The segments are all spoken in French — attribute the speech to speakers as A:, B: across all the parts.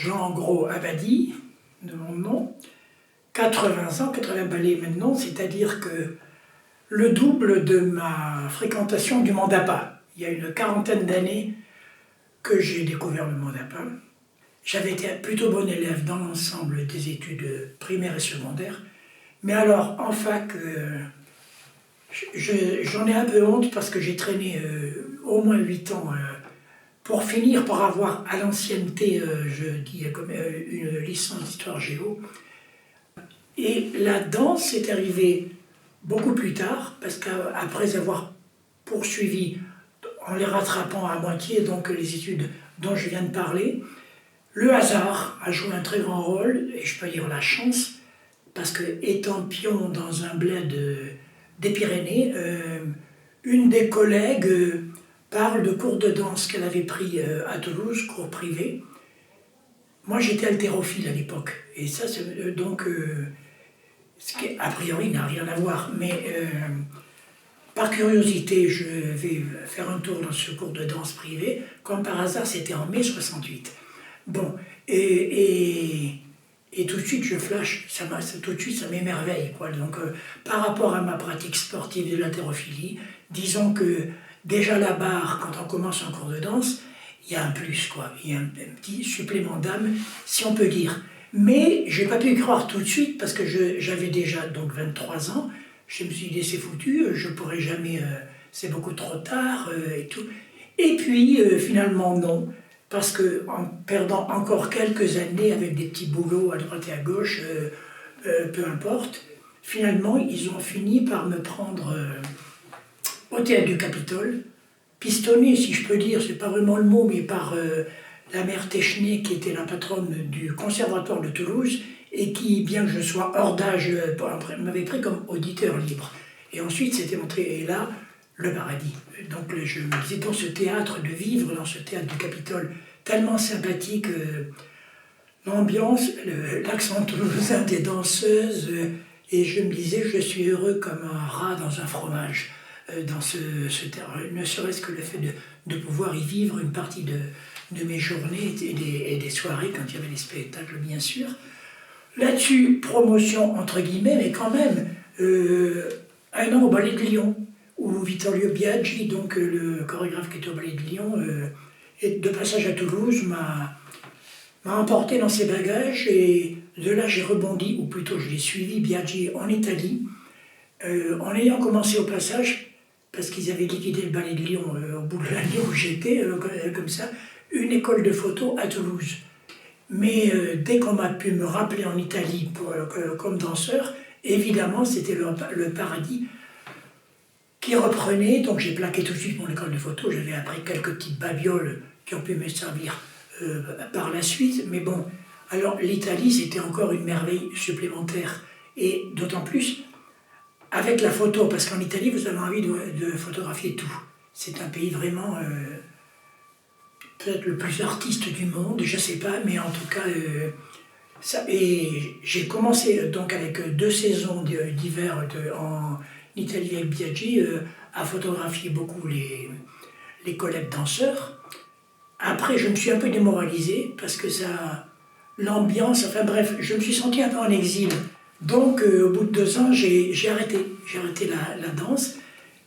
A: Jean Gros Abadi, de mon nom, 80 ans, 80 ballets maintenant, c'est-à-dire que le double de ma fréquentation du mandapa. Il y a une quarantaine d'années que j'ai découvert le mandapa. J'avais été plutôt bon élève dans l'ensemble des études primaires et secondaires, mais alors en fac, j'en ai un peu honte parce que j'ai traîné au moins 8 ans pour finir par avoir à l'ancienneté, je dis comme une licence d'histoire géo. Et la danse est arrivée beaucoup plus tard, parce qu'après avoir poursuivi, en les rattrapant à moitié, donc les études dont je viens de parler, le hasard a joué un très grand rôle, et je peux dire la chance, parce que étant pion dans un bled des Pyrénées, une des collègues parle de cours de danse qu'elle avait pris à Toulouse, cours privé. Moi j'étais haltérophile à l'époque, et ça c'est donc... ce qui a priori n'a rien à voir, mais par curiosité, je vais faire un tour dans ce cours de danse privé. Comme par hasard, c'était en mai 68. Bon, et tout de suite, je flash, tout de suite, ça m'émerveille, quoi. Donc, par rapport à ma pratique sportive de l'haltérophilie, disons que déjà la barre, quand on commence un cours de danse, il y a un plus, quoi. Il y a un petit supplément d'âme, si on peut dire. Mais je n'ai pas pu y croire tout de suite parce que j'avais déjà donc 23 ans. Je me suis dit c'est foutu, je ne pourrai jamais, c'est beaucoup trop tard et tout. Et puis finalement non, parce qu'en perdant encore quelques années avec des petits boulots à droite et à gauche, peu importe, finalement ils ont fini par me prendre au théâtre du Capitole, pistonné si je peux dire, c'est pas vraiment le mot, mais par... la mère Téchenet, qui était la patronne du Conservatoire de Toulouse, et qui, bien que je sois hors d'âge, m'avait pris comme auditeur libre. Et ensuite, c'était montré, et là, le paradis. Donc, je me disais, dans ce théâtre, de vivre dans ce théâtre du Capitole, tellement sympathique, l'ambiance, l'accent toulousain des danseuses, et je me disais, je suis heureux comme un rat dans un fromage, dans ce théâtre. Ne serait-ce que le fait de pouvoir y vivre une partie de mes journées et des soirées quand il y avait des spectacles, bien sûr. Là-dessus, promotion entre guillemets, mais quand même, un an au Ballet de Lyon, où Vittorio Biaggi, donc le chorégraphe qui était au Ballet de Lyon, et de passage à Toulouse, m'a emporté dans ses bagages, et de là j'ai rebondi, ou plutôt je l'ai suivi, Biaggi, en Italie, en ayant commencé au passage, parce qu'ils avaient liquidé le Ballet de Lyon au bout de l'année où j'étais, comme ça, une école de photo à Toulouse. Mais dès qu'on m'a pu me rappeler en Italie comme danseur, évidemment c'était le paradis qui reprenait. Donc j'ai plaqué tout de suite mon école de photo. J'avais appris quelques petites babioles qui ont pu me servir par la suite. Mais bon, alors l'Italie c'était encore une merveille supplémentaire. Et d'autant plus avec la photo, parce qu'en Italie vous avez envie de photographier tout. C'est un pays vraiment... peut-être le plus artiste du monde, je ne sais pas, mais en tout cas, et j'ai commencé donc avec 2 saisons d'hiver en Italie avec Biaggi à photographier beaucoup les collègues danseurs. Après, je me suis un peu démoralisé parce que l'ambiance, enfin bref, je me suis senti un peu en exil. Donc, au bout de 2 ans, j'ai arrêté la danse,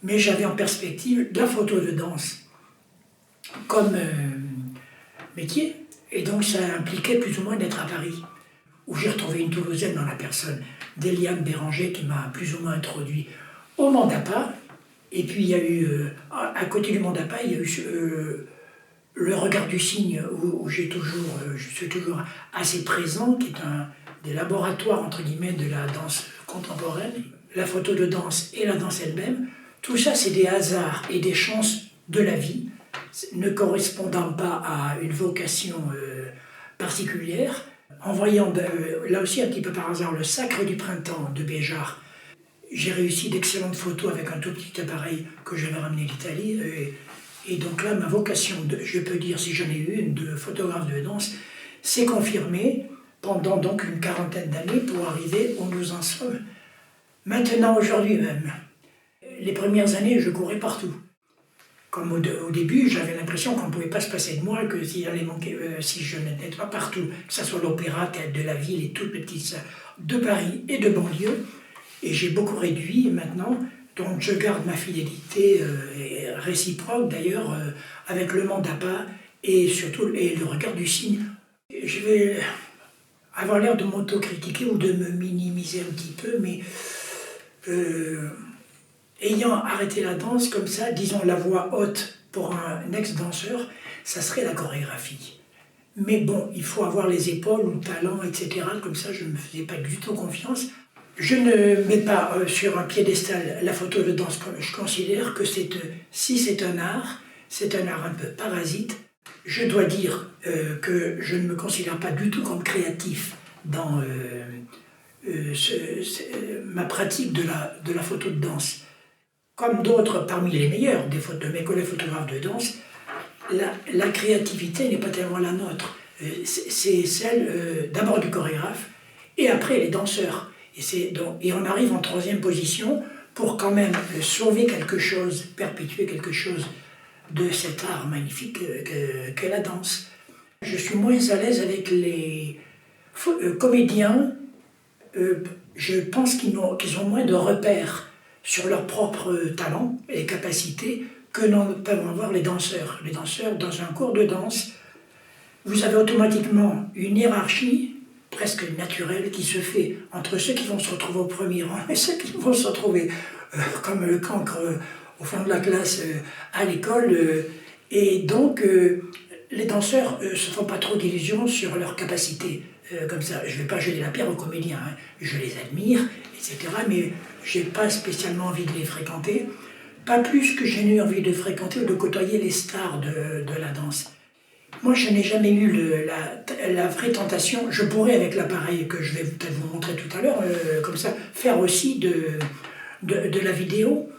A: mais j'avais en perspective de la photo de danse comme métier, et donc ça impliquait plus ou moins d'être à Paris, où j'ai retrouvé une Toulousaine dans la personne d'Eliane Béranger qui m'a plus ou moins introduit au mandapa. Et puis il y a eu, à côté du mandapa, il y a eu le regard du cygne, où je suis toujours assez présent, qui est un des laboratoires entre guillemets de la danse contemporaine, la photo de danse et la danse elle-même. Tout ça, c'est des hasards et des chances de la vie, ne correspondant pas à une vocation particulière. En voyant, là aussi un petit peu par hasard, le Sacre du printemps de Béjart, j'ai réussi d'excellentes photos avec un tout petit appareil que j'avais ramené d'Italie. Et donc là, ma vocation, je peux dire, si j'en ai eu une, de photographe de danse, s'est confirmée pendant donc une quarantaine d'années pour arriver où nous en sommes maintenant, aujourd'hui même. Les premières années, je courais partout. Comme au début, j'avais l'impression qu'on ne pouvait pas se passer de moi, que s'il allait manquer, si je n'étais pas partout, que ce soit l'opéra, Théâtre de la Ville et toutes les petites salles de Paris et de banlieue. Et j'ai beaucoup réduit maintenant, donc je garde ma fidélité réciproque d'ailleurs avec le monde d'appât et surtout et le regard du cygne. Je vais avoir l'air de m'autocritiquer ou de me minimiser un petit peu, mais ayant arrêté la danse comme ça, disons la voix haute pour un ex-danseur, ça serait la chorégraphie. Mais bon, il faut avoir les épaules ou le talent, etc. Comme ça, je ne me faisais pas du tout confiance. Je ne mets pas sur un piédestal la photo de danse. Je considère que si c'est un art un peu parasite. Je dois dire que je ne me considère pas du tout comme créatif dans ma pratique de la photo de danse. Comme d'autres parmi les meilleurs de mes collègues photographes de danse, la créativité n'est pas tellement la nôtre. C'est celle d'abord du chorégraphe et après les danseurs. Et on arrive en troisième position pour quand même sauver quelque chose, perpétuer quelque chose de cet art magnifique qu'est la danse. Je suis moins à l'aise avec les comédiens. Je pense qu'ils ont moins de repères sur leur propre talent et capacités que n'en peuvent avoir les danseurs. Les danseurs, dans un cours de danse, vous avez automatiquement une hiérarchie presque naturelle qui se fait entre ceux qui vont se retrouver au premier rang et ceux qui vont se retrouver comme le cancre au fond de la classe à l'école. Et donc, les danseurs ne se font pas trop d'illusions sur leurs capacités. Comme ça, je ne vais pas jeter la pierre aux comédiens, hein. Je les admire, etc. Mais je n'ai pas spécialement envie de les fréquenter. Pas plus que j'ai eu envie de fréquenter ou de côtoyer les stars de la danse. Moi, je n'ai jamais eu la vraie tentation. Je pourrais, avec l'appareil que je vais peut-être vous montrer tout à l'heure, comme ça, faire aussi de la vidéo.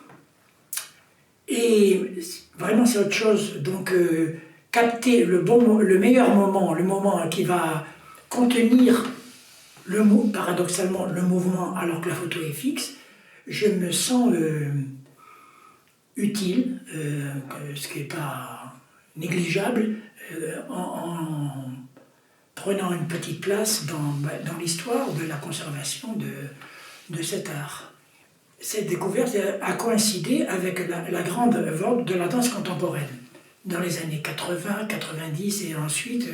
A: Et vraiment, c'est autre chose. Donc, capter le meilleur moment, le moment qui va contenir paradoxalement le mouvement alors que la photo est fixe, je me sens utile, ce qui n'est pas négligeable, en prenant une petite place dans l'histoire de la conservation de cet art. Cette découverte a coïncidé avec la grande vogue de la danse contemporaine dans les années 80, 90 et ensuite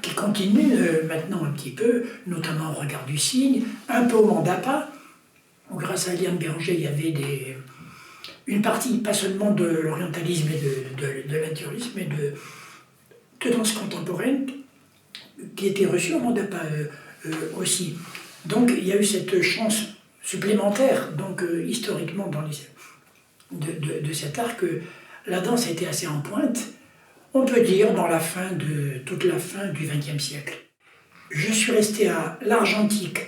A: qui continue maintenant un petit peu, notamment au regard du cygne, un peu au monde d'appât, où grâce à Liane Béranger, il y avait une partie, pas seulement de l'orientalisme et de l'intériorisme, mais de danse contemporaine, qui était reçue au monde d'appât aussi. Donc il y a eu cette chance supplémentaire, donc historiquement de cet art, que la danse a été assez en pointe, on peut dire toute la fin du XXe siècle. Je suis resté à l'Argentique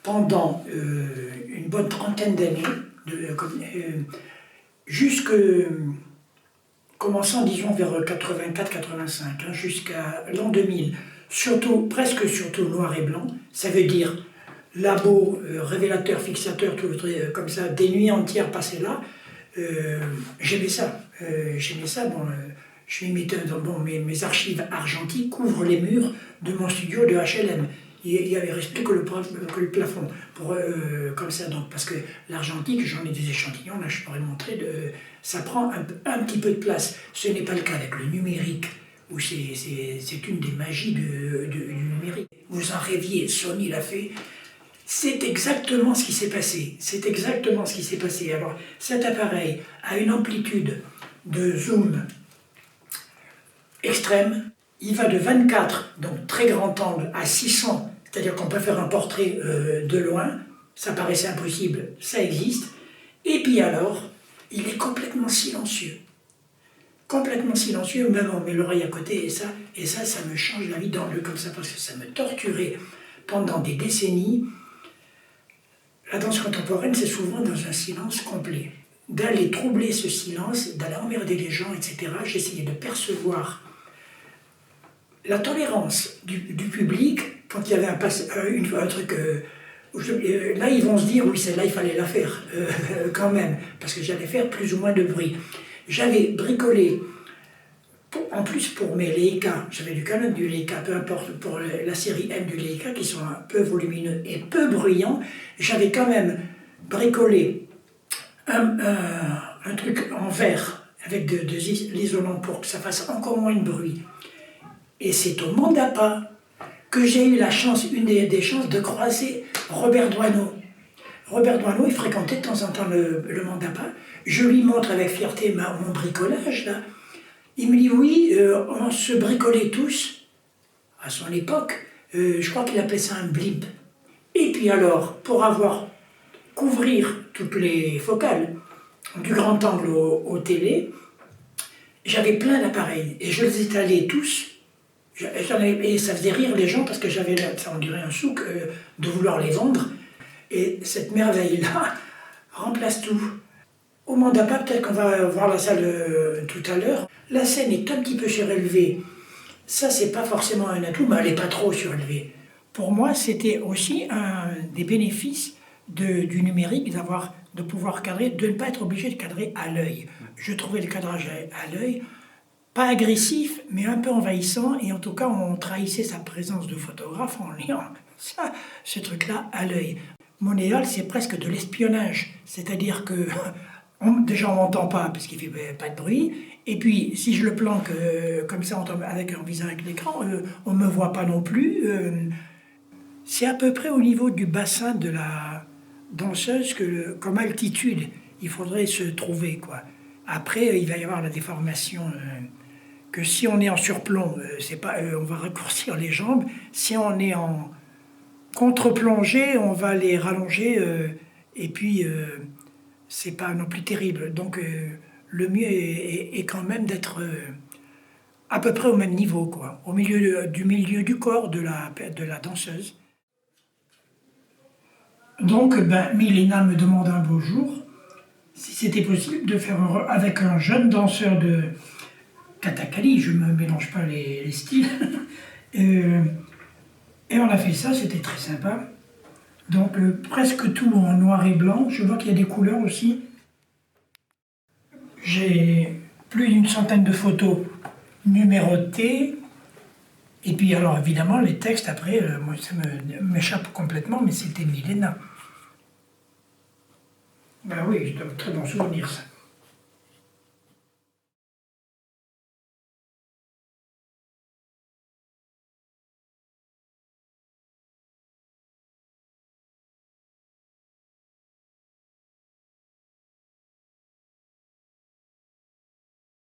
A: pendant une bonne trentaine d'années, commençant disons vers 84-85, hein, jusqu'à l'an 2000, presque surtout noir et blanc, ça veut dire labo, révélateur, fixateur, tout comme ça, des nuits entières passées là. J'aimais ça. Bon, je suis metteur, bon, mes archives argentiques couvrent les murs de mon studio de HLM. Il n'y avait resté que le plafond, comme ça, donc, parce que l'argentique, j'en ai des échantillons, là je pourrais montrer, ça prend un petit peu de place. Ce n'est pas le cas avec le numérique, où c'est une des magies du numérique. Vous en rêviez, Sony l'a fait. C'est exactement ce qui s'est passé. Alors, cet appareil a une amplitude de zoom extrême. Il va de 24, donc très grand angle, à 600, c'est-à-dire qu'on peut faire un portrait de loin. Ça paraissait impossible, ça existe. Et puis alors, il est complètement silencieux. Même on met l'oreille à côté, et ça me change la vie comme ça, parce que ça me torturait pendant des décennies. La danse contemporaine, c'est souvent dans un silence complet. D'aller troubler ce silence, d'aller emmerder les gens, etc., j'essayais de percevoir la tolérance du public quand il y avait un truc. Là, ils vont se dire, oui, celle-là, il fallait la faire, quand même, parce que j'allais faire plus ou moins de bruit. J'avais bricolé, en plus pour mes Leica, j'avais du Canon, du Leica, peu importe, pour la série M du Leica, qui sont un peu volumineux et peu bruyants, j'avais quand même bricolé un truc en verre avec de l'isolant pour que ça fasse encore moins de bruit. Et c'est au Mont d'Apa que j'ai eu la chance, une des chances de croiser Robert Doisneau. Robert Doisneau, il fréquentait de temps en temps le Mont d'Apa. Je lui montre avec fierté mon bricolage, là. Il me dit oui, on se bricolait tous, à son époque, je crois qu'il appelait ça un blimp. Et puis alors, pour couvrir toutes les focales, du grand angle aux télé, j'avais plein d'appareils, et je les étalais tous. Et ça faisait rire les gens parce que j'avais, ça on dirait un souk, de vouloir les vendre. Et cette merveille-là remplace tout. Au Mont d'Apa, peut-être qu'on va voir la salle tout à l'heure. La scène est un petit peu surélevée. Ça, c'est pas forcément un atout, mais elle n'est pas trop surélevée. Pour moi, c'était aussi un des bénéfices du numérique, de pouvoir cadrer, de ne pas être obligé de cadrer à l'œil. Je trouvais le cadrage à l'œil pas agressif, mais un peu envahissant, et en tout cas, on trahissait sa présence de photographe en liant ce truc-là à l'œil. Mon idéal, c'est presque de l'espionnage, c'est-à-dire que déjà on m'entend pas parce qu'il fait pas de bruit, et puis si je le planque comme ça en visant avec l'écran, on me voit pas non plus. C'est à peu près au niveau du bassin de la danseuse comme altitude il faudrait se trouver, quoi. Après, il va y avoir la déformation que si on est en surplomb, c'est pas, on va raccourcir les jambes. Si on est en contre-plongée, on va les rallonger, et puis c'est pas non plus terrible. Donc le mieux est quand même d'être à peu près au même niveau, quoi, au milieu du milieu corps de la danseuse. Donc, Milena me demande un beau jour si c'était possible de faire avec un jeune danseur de Kathakali, je ne me mélange pas les styles. Et on a fait ça, c'était très sympa. Donc presque tout en noir et blanc. Je vois qu'il y a des couleurs aussi. J'ai plus d'une centaine de photos numérotées. Et puis alors évidemment les textes après, moi ça m'échappe complètement, mais c'était Milena. Ben oui, j'ai de très bons souvenirs ça.